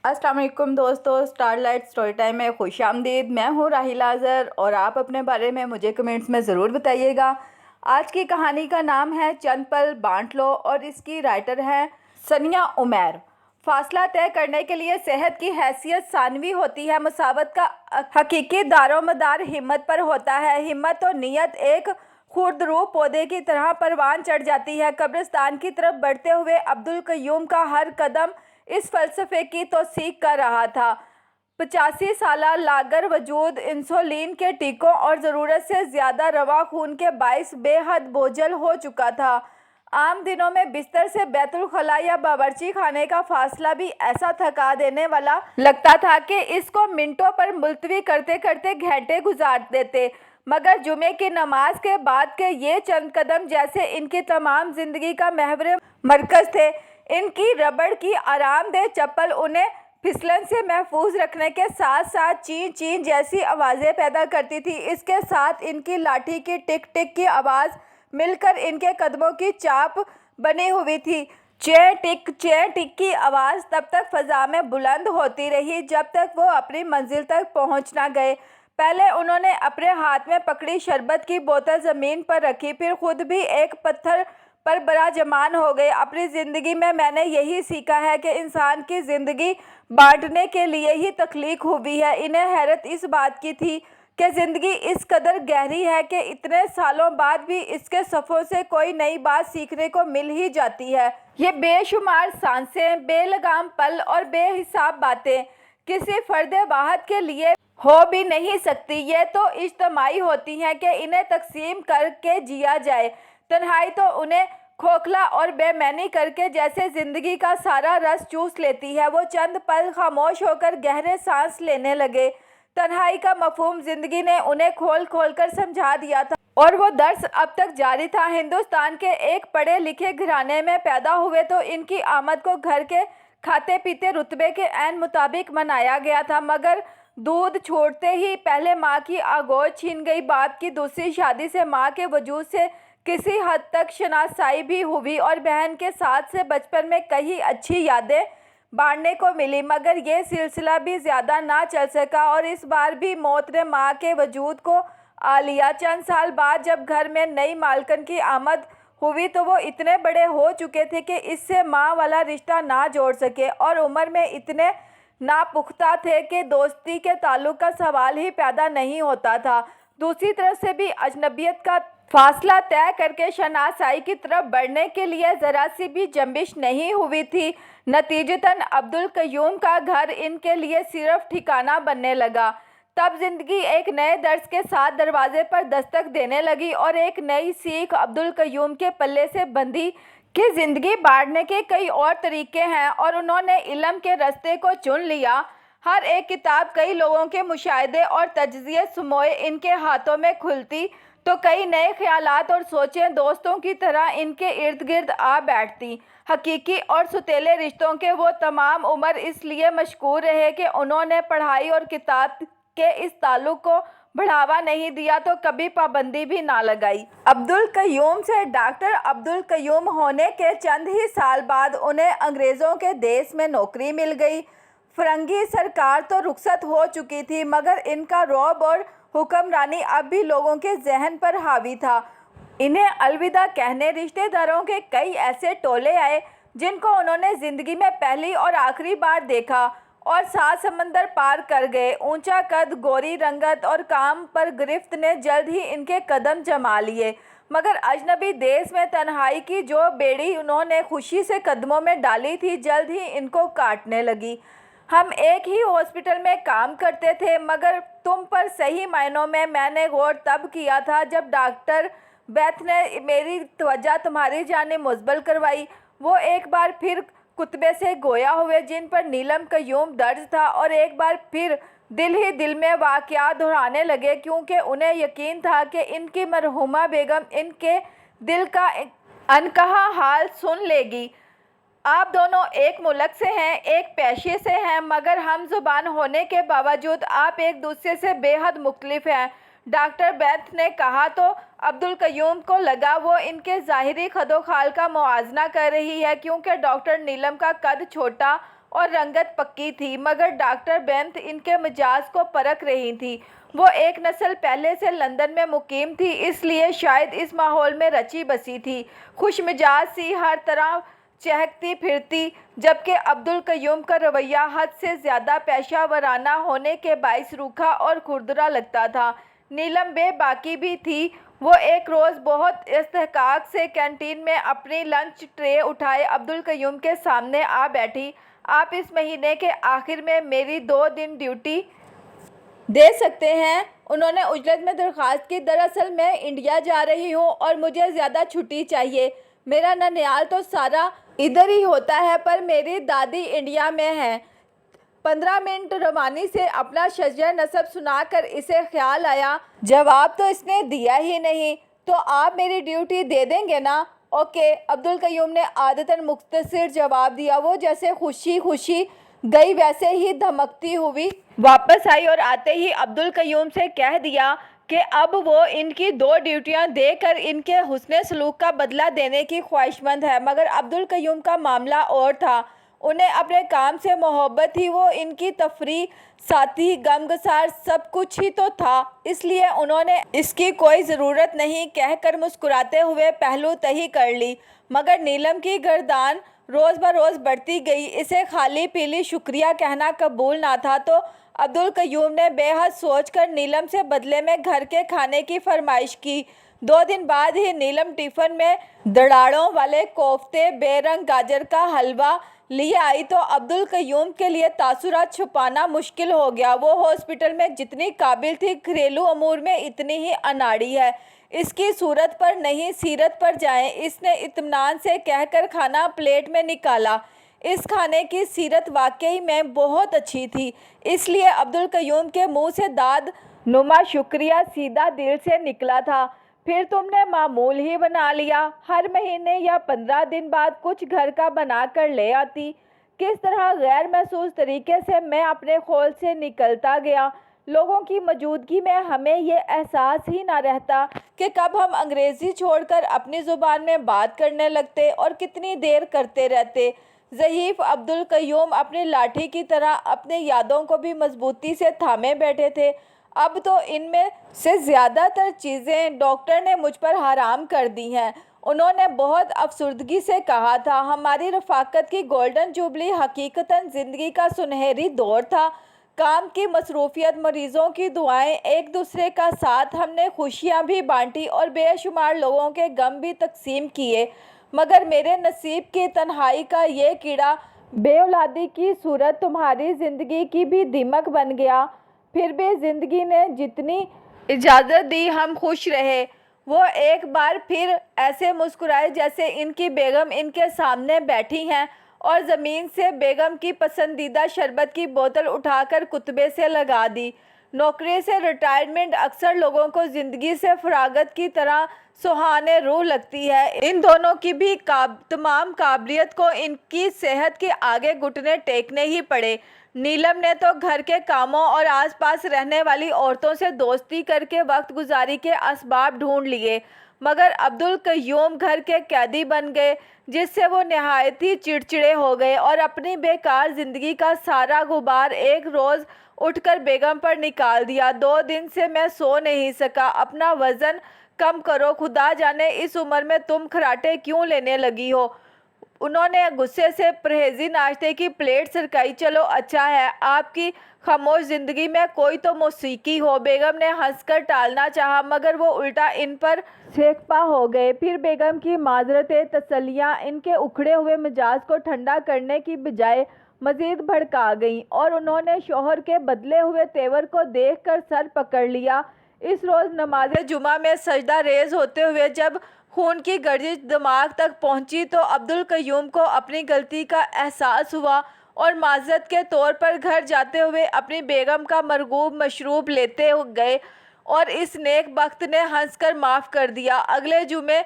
अस्सलाम वालेकुम दोस्तों, स्टारलाइट स्टोरी टाइम में खुश आमदीद। मैं हूँ राहिला अज़हर और आप अपने बारे में मुझे कमेंट्स में ज़रूर बताइएगा। आज की कहानी का नाम है चंद पल बांट लो और इसकी राइटर है सनिया उमैर। फासला तय करने के लिए सेहत की हैसियत सानवी होती है। मुसावत का हकीकी दारोमदार हिम्मत पर होता है। हिम्मत और नीयत एक खुर्दरू पौधे की तरह परवान चढ़ जाती है। कब्रिस्तान की तरफ बढ़ते हुए अब्दुल कयूम का हर कदम इस फ़लसफ़े की तौसीक़ कर रहा था। 85 साला लागर वजूद इंसुलिन के टीकों और ज़रूरत से ज़्यादा रवा खून के बाइस बेहद बोझल हो चुका था। आम दिनों में बिस्तर से बैतुल खला या बावर्ची खाने का फासला भी ऐसा थका देने वाला लगता था कि इसको मिनटों पर मुलतवी करते करते घंटे गुजार देते। मगर जुमे की नमाज के बाद के ये चंद कदम जैसे इनकी तमाम ज़िंदगी का महवर मरकज़ थे। इनकी रबड़ की आरामदेह चप्पल उन्हें फिसलन से महफूज रखने के साथ साथ चीं चीं जैसी आवाज़ें पैदा करती थी। इसके साथ इनकी लाठी की टिक टिक की आवाज़ मिलकर इनके कदमों की चाप बनी हुई थी। चें टिक की आवाज़ तब तक फ़ज़ा में बुलंद होती रही जब तक वो अपनी मंजिल तक पहुंच ना गए। पहले उन्होंने अपने हाथ में पकड़ी शरबत की बोतल ज़मीन पर रखी, फिर खुद भी एक पत्थर पर बराजमान हो गए। अपनी ज़िंदगी में मैंने यही सीखा है कि इंसान की ज़िंदगी बांटने के लिए ही तख्लीक हुई है। इन्हें हैरत इस बात की थी कि ज़िंदगी इस कदर गहरी है कि इतने सालों बाद भी इसके सफ़ों से कोई नई बात सीखने को मिल ही जाती है। ये बेशुमार सांसें, बेलगाम पल और बेहिसाब बातें किसी फ़र्द वाहिद के लिए हो भी नहीं सकती। ये तो इज्तमाई होती हैं कि इन्हें तकसीम करके जिया जाए। तन्हाई तो उन्हें खोखला और बेमैनी करके जैसे ज़िंदगी का सारा रस चूस लेती है। वो चंद पल खामोश होकर गहरे सांस लेने लगे। तन्हाई का मफहूम ज़िंदगी ने उन्हें खोल खोल कर समझा दिया था और वो दर्स अब तक जारी था। हिंदुस्तान के एक पढ़े लिखे घराने में पैदा हुए तो इनकी आमद को घर के खाते पीते रुतबे के ऐन मुताबिक मनाया गया था। मगर दूध छोड़ते ही पहले माँ की आगोश छीन गई। बाप की दूसरी शादी से माँ के वजूद से किसी हद तक शनासाई भी हुई और बहन के साथ से बचपन में कई अच्छी यादें बांटने को मिली। मगर ये सिलसिला भी ज़्यादा ना चल सका और इस बार भी मौत ने माँ के वजूद को आ लिया। चंद साल बाद जब घर में नई मालकन की आमद हुई तो वो इतने बड़े हो चुके थे कि इससे माँ वाला रिश्ता ना जोड़ सके और उम्र में इतने नापुख्ता थे कि दोस्ती के ताल्लुक का सवाल ही पैदा नहीं होता था। दूसरी तरफ से भी अजनबियत का फासला तय करके शनासाई की तरफ बढ़ने के लिए ज़रा सी भी जंबिश नहीं हुई थी। नतीजतन अब्दुल कयूम का घर इनके लिए सिर्फ ठिकाना बनने लगा। तब ज़िंदगी एक नए दर्स के साथ दरवाजे पर दस्तक देने लगी और एक नई सीख अब्दुल कयूम के पल्ले से बंधी कि ज़िंदगी बांटने के कई और तरीके हैं और उन्होंने इल्म के रास्ते को चुन लिया। हर एक किताब कई लोगों के मुशाहिदे और तजज़िये सुमोए इनके हाथों में खुलती तो कई नए ख्यालात और सोचें दोस्तों की तरह इनके इर्द गिर्द आ बैठती। हकीकी और सुतीले रिश्तों के वो तमाम उम्र इसलिए मशहूर रहे कि उन्होंने पढ़ाई और किताब के इस ताल्लुक को बढ़ावा नहीं दिया तो कभी पाबंदी भी ना लगाई। अब्दुल कयूम से डॉक्टर अब्दुल कयूम होने के चंद ही साल बाद उन्हें अंग्रेज़ों के देश में नौकरी मिल गई। फरंगी सरकार तो रुखसत हो चुकी थी मगर इनका रौब और हुक्मरानी अब भी लोगों के जहन पर हावी था। इन्हें अलविदा कहने रिश्तेदारों के कई ऐसे टोले आए जिनको उन्होंने ज़िंदगी में पहली और आखिरी बार देखा और 7 समंदर पार कर गए। ऊंचा कद, गोरी रंगत और काम पर गिरफ्त ने जल्द ही इनके कदम जमा लिए। मगर अजनबी देश में तन्हाई की जो बेड़ी उन्होंने खुशी से कदमों में डाली थी जल्द ही इनको काटने लगी। हम एक ही हॉस्पिटल में काम करते थे मगर तुम पर सही मायनों में मैंने गौर तब किया था जब डॉक्टर बेथ ने मेरी तवज्जो तुम्हारी जानिब मुज़ब्बल करवाई। वो एक बार फिर कुतबे से गोया हुए जिन पर नीलम कयूम दर्ज था और एक बार फिर दिल ही दिल में वाक़यात दोहराने लगे क्योंकि उन्हें यकीन था कि इनकी मरहूमा बेगम इनके दिल का अनकहा हाल सुन लेगी। आप दोनों एक मुल्क से हैं, एक पेशे से हैं मगर हम ज़ुबान होने के बावजूद आप एक दूसरे से बेहद मुख्तलिफ हैं। डॉक्टर बेथ ने कहा तो अब्दुल कयूम को लगा वो इनके ज़ाहिरी खदोखाल का मुआवजा कर रही है क्योंकि डॉक्टर नीलम का कद छोटा اور رنگت پکی تھی، مگر ڈاکٹر بینتھ ان کے مزاج کو پرکھ رہی تھی۔ وہ ایک نسل پہلے سے لندن میں مقیم تھی، اس لیے شاید اس ماحول میں رچی بسی تھی، خوش مزاج سی، ہر طرح چہکتی پھرتی، جبکہ عبدالقیوم کا رویہ حد سے زیادہ پیشہ ورانہ ہونے کے باعث روکھا اور کھردرا لگتا تھا۔ نیلم بے باکی بھی تھی۔ وہ ایک روز بہت استحقاق سے کینٹین میں اپنی لنچ ٹرے اٹھائے عبدالقیوم کے سامنے آ بیٹھی۔ آپ اس مہینے کے آخر میں میری 2 دن ڈیوٹی دے سکتے ہیں؟ انہوں نے عجلت میں درخواست کی۔ دراصل میں انڈیا جا رہی ہوں اور مجھے زیادہ چھٹی چاہیے۔ میرا ننیال تو سارا ادھر ہی ہوتا ہے، پر میری دادی انڈیا میں ہیں۔ 15 منٹ روانی سے اپنا شجرہ نسب سنا کر اسے خیال آیا جواب تو اس نے دیا ہی نہیں، تو آپ میری ڈیوٹی دے دیں گے نا؟ اوکے، عبدالقیوم نے عادتاً مختصر جواب دیا۔ وہ جیسے خوشی خوشی گئی ویسے ہی دھمکتی ہوئی واپس آئی اور آتے ہی عبدالقیوم سے کہہ دیا کہ اب وہ ان کی 2 ڈیوٹیاں دے کر ان کے حسن سلوک کا بدلہ دینے کی خواہشمند ہے۔ مگر عبدالقیوم کا معاملہ اور تھا۔ انہیں اپنے کام سے محبت تھی، وہ ان کی تفریح، ساتھی، غمگسار سب کچھ ہی تو تھا، اس لیے انہوں نے اس کی کوئی ضرورت نہیں کہہ کر مسکراتے ہوئے پہلو تہی کر لی۔ مگر نیلم کی گردان روز بروز بڑھتی گئی، اسے خالی پیلی شکریہ کہنا قبول نہ تھا، تو عبدالقیوم نے بے حد سوچ کر نیلم سے بدلے میں گھر کے کھانے کی فرمائش کی۔ 2 دن بعد ہی نیلم ٹفن میں دڑاڑوں والے کوفتے، بے رنگ گاجر کا حلوہ لیے آئی تو عبدالقیوم کے لیے تاثرات چھپانا مشکل ہو گیا۔ وہ ہاسپٹل میں جتنی قابل تھی، گھریلو امور میں اتنی ہی اناڑی ہے۔ اس کی صورت پر نہیں، سیرت پر جائیں، اس نے اطمینان سے کہہ کر کھانا پلیٹ میں نکالا۔ اس کھانے کی سیرت واقعی میں بہت اچھی تھی، اس لیے عبدالقیوم کے منہ سے داد نما شکریہ سیدھا دل سے نکلا تھا۔ پھر تم نے معمول ہی بنا لیا، ہر مہینے یا 15 دن بعد کچھ گھر کا بنا کر لے آتی۔ کس طرح غیر محسوس طریقے سے میں اپنے خول سے نکلتا گیا۔ لوگوں کی موجودگی میں ہمیں یہ احساس ہی نہ رہتا کہ کب ہم انگریزی چھوڑ کر اپنی زبان میں بات کرنے لگتے اور کتنی دیر کرتے رہتے۔ ضعیف عبدالقیوم اپنی لاٹھی کی طرح اپنی یادوں کو بھی مضبوطی سے تھامے بیٹھے تھے۔ اب تو ان میں سے زیادہ تر چیزیں ڈاکٹر نے مجھ پر حرام کر دی ہیں، انہوں نے بہت افسردگی سے کہا تھا۔ ہماری رفاقت کی گولڈن جوبلی حقیقتاً زندگی کا سنہری دور تھا۔ کام کی مصروفیت، مریضوں کی دعائیں، ایک دوسرے کا ساتھ، ہم نے خوشیاں بھی بانٹی اور بے شمار لوگوں کے غم بھی تقسیم کیے، مگر میرے نصیب کی تنہائی کا یہ کیڑا بے اولادی کی صورت تمہاری زندگی کی بھی دیمک بن گیا۔ پھر بھی زندگی نے جتنی اجازت دی ہم خوش رہے۔ وہ ایک بار پھر ایسے مسکرائے جیسے ان کی بیگم ان کے سامنے بیٹھی ہیں، اور زمین سے بیگم کی پسندیدہ شربت کی بوتل اٹھا کر کتبے سے لگا دی۔ نوکری سے ریٹائرمنٹ اکثر لوگوں کو زندگی سے فراغت کی طرح سہانے روح لگتی ہے۔ ان دونوں کی بھی تمام قابلیت کو ان کی صحت کے آگے گھٹنے ٹیکنے ہی پڑے۔ نیلم نے تو گھر کے کاموں اور آس پاس رہنے والی عورتوں سے دوستی کر کے وقت گزاری کے اسباب ڈھونڈ لیے، مگر عبدالقیوم گھر کے قیدی بن گئے، جس سے وہ نہایت ہی چڑچڑے ہو گئے اور اپنی بیکار زندگی کا سارا غبار ایک روز اٹھ کر بیگم پر نکال دیا۔ 2 دن سے میں سو نہیں سکا، اپنا وزن کم کرو، خدا جانے اس عمر میں تم کھراٹے کیوں لینے لگی ہو۔ انہوں نے غصے سے پرہیزی ناشتے کی پلیٹ سرکائی۔ چلو اچھا ہے، آپ کی خاموش زندگی میں کوئی تو موسیقی ہو۔ بیگم نے ہنس کر ٹالنا چاہا، مگر وہ الٹا ان پر سینکپا ہو گئے۔ پھر بیگم کی معذرتیں، تسلیاں ان کے اکھڑے ہوئے مزاج کو ٹھنڈا کرنے کی بجائے مزید بھڑکا گئیں، اور انہوں نے شوہر کے بدلے ہوئے تیور کو دیکھ کر سر پکڑ لیا۔ اس روز نماز جمعہ میں سجدہ ریز ہوتے ہوئے جب خون کی گردش دماغ تک پہنچی تو عبدالقیوم کو اپنی غلطی کا احساس ہوا، اور معذرت کے طور پر گھر جاتے ہوئے اپنی بیگم کا مرغوب مشروب لیتے گئے، اور اس نیک بخت نے ہنس کر معاف کر دیا۔ اگلے جمعے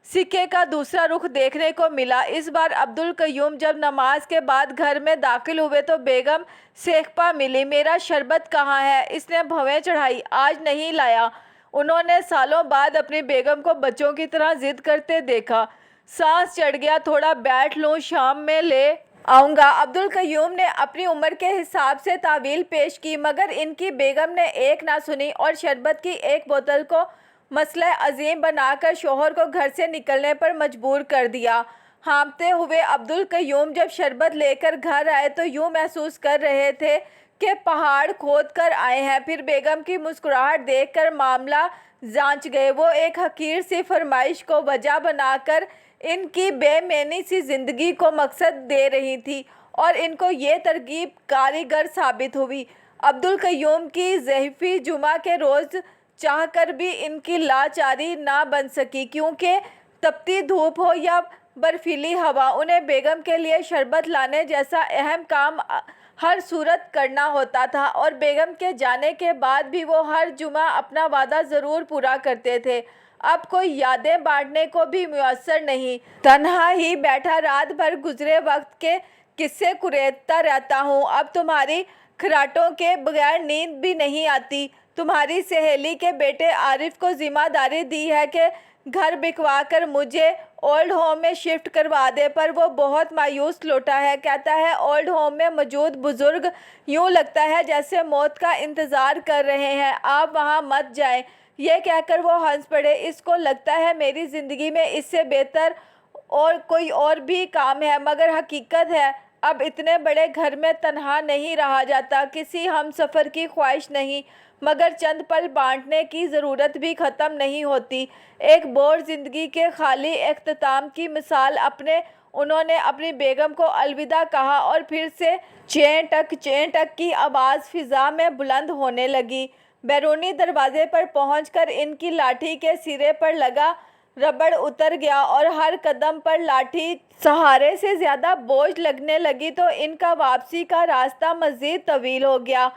سکے کا دوسرا رخ دیکھنے کو ملا۔ اس بار عبدالقیوم جب نماز کے بعد گھر میں داخل ہوئے تو بیگم سینکپا ملی۔ میرا شربت کہاں ہے؟ اس نے بھویں چڑھائی۔ آج نہیں لایا۔ انہوں نے سالوں بعد اپنی بیگم کو بچوں کی طرح ضد کرتے دیکھا۔ سانس چڑھ گیا، تھوڑا بیٹھ لوں، شام میں لے आऊँगा। अब्दुल कयूम ने अपनी उम्र के हिसाब से तावील पेश की, मगर इनकी बेगम ने एक ना सुनी और शरबत की एक बोतल को मसला अजीम बनाकर शोहर को घर से निकलने पर मजबूर कर दिया। हाँफते हुए अब्दुल कयूम जब शरबत लेकर घर आए तो यूँ महसूस कर रहे थे कि पहाड़ खोद कर आए हैं। फिर बेगम की मुस्कुराहट देखकर मामला जांच गए। वो एक हकीर सी फरमाइश को वजह बनाकर इनकी बेमैनी सी ज़िंदगी को मकसद दे रही थी और इनको ये तरकीब कारीगर साबित हुई। अब्दुल कयूम की ज़ईफ़ी जुमा के रोज़ चाहकर भी इनकी लाचारी ना बन सकी, क्योंकि तपती धूप हो या बर्फीली हवा, उन्हें बेगम के लिए शरबत लाने जैसा अहम काम हर सूरत करना होता था और बेगम के जाने के बाद भी वो हर जुमा अपना वादा ज़रूर पूरा करते थे। अब कोई यादें बांटने को भी मुयस्सर नहीं। तन्हा ही बैठा रात भर गुजरे वक्त के किस्से कुरेदता रहता हूँ। अब तुम्हारी खराटों के बगैर नींद भी नहीं आती। तुम्हारी सहेली के बेटे आरिफ को जिम्मेदारी दी है कि घर बिकवा कर मुझे ओल्ड होम में शिफ्ट करवा दे, पर वो बहुत मायूस लौटा है। कहता है ओल्ड होम में मौजूद बुजुर्ग यूँ लगता है जैसे मौत का इंतज़ार कर रहे हैं, आप वहाँ मत जाएं। ये कहकर वो हंस पड़े। इसको लगता है मेरी ज़िंदगी में इससे बेहतर और कोई और भी काम है, मगर हकीकत है अब इतने बड़े घर में तन्हा नहीं रहा जाता। किसी हम सफ़र की ख्वाहिश नहीं, मगर चंद पल बांटने की ज़रूरत भी ख़त्म नहीं होती। एक बोर ज़िंदगी के खाली इख्तिताम की मिसाल उन्होंने अपनी बेगम को अलविदा कहा और फिर से चें टक की आवाज़ फ़िज़ा में बुलंद होने लगी। बैरूनी दरवाजे पर पहुंचकर इनकी लाठी के सिरे पर लगा रबड़ उतर गया और हर कदम पर लाठी सहारे से ज़्यादा बोझ लगने लगी तो इनका वापसी का रास्ता मज़ीद तवील हो गया।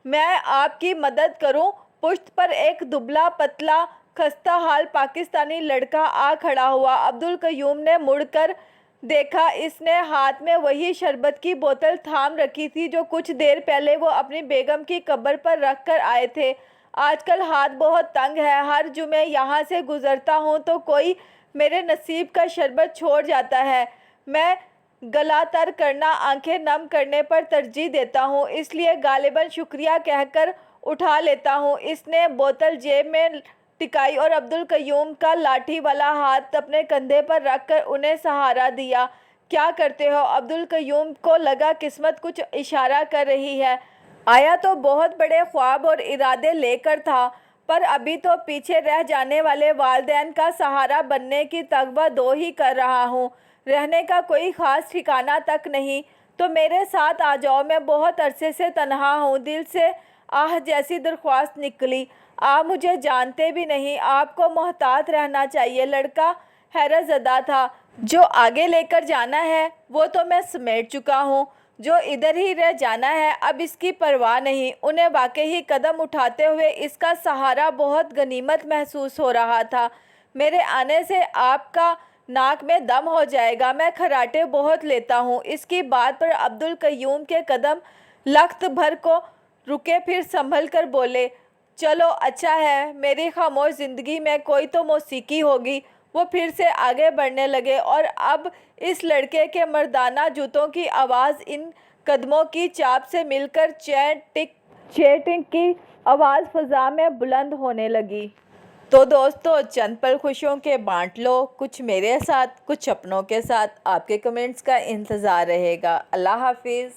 मैं आपकी मदद करूं? पुश्त पर एक दुबला पतला खस्ता हाल पाकिस्तानी लड़का आ खड़ा हुआ। अब्दुल कयूम ने मुड़कर देखा। इसने हाथ में वही शरबत की बोतल थाम रखी थी जो कुछ देर पहले वो अपनी बेगम की कब्र पर रख कर आए थे। आजकल हाथ बहुत तंग है। हर जुमे यहाँ से गुज़रता हूँ तो कोई मेरे नसीब का शरबत छोड़ जाता है। मैं गला तर करना आंखें नम करने पर तरजीह देता हूँ, इसलिए गालिबन शुक्रिया कहकर उठा लेता हूँ। इसने बोतल जेब में टिकाई और अब्दुल कयूम का लाठी वाला हाथ अपने कंधे पर रखकर उन्हें सहारा दिया। क्या करते हो? अब्दुल कयूम को लगा किस्मत कुछ इशारा कर रही है। आया तो बहुत बड़े ख्वाब और इरादे लेकर था, पर अभी तो पीछे रह जाने वाले वालिदैन का सहारा बनने की तगवा दो ही कर रहा हूँ। रहने का कोई ख़ास ठिकाना तक नहीं, तो मेरे साथ आ जाओ। मैं बहुत अरसे से तन्हा हूँ। दिल से आह जैसी दरख्वास्त निकली। आप मुझे जानते भी नहीं, आपको मोहतात रहना चाहिए। लड़का हैरत ज़दा था। जो आगे लेकर जाना है वो तो मैं समेट चुका हूँ, जो इधर ही रह जाना है अब इसकी परवाह नहीं। उन्हें वाकई कदम उठाते हुए इसका सहारा बहुत गनीमत महसूस हो रहा था। मेरे आने से आपका नाक में दम हो जाएगा। मैं खराटे बहुत लेता हूँ। इसकी बात पर अब्दुल कयूम के कदम लख्त भर को रुके, फिर संभल कर बोले, चलो अच्छा है, मेरी खामोश ज़िंदगी में कोई तो मौसीकी होगी। वो फिर से आगे बढ़ने लगे और अब इस लड़के के मर्दाना जूतों की आवाज़ इन कदमों की चाप से मिलकर चेटिंग की आवाज़ फ़ज़ा में बुलंद होने लगी। तो दोस्तों, चंद पल खुशियों के बांट लो, कुछ मेरे साथ, कुछ अपनों के साथ। आपके कमेंट्स का इंतज़ार रहेगा। अल्लाह हाफिज़।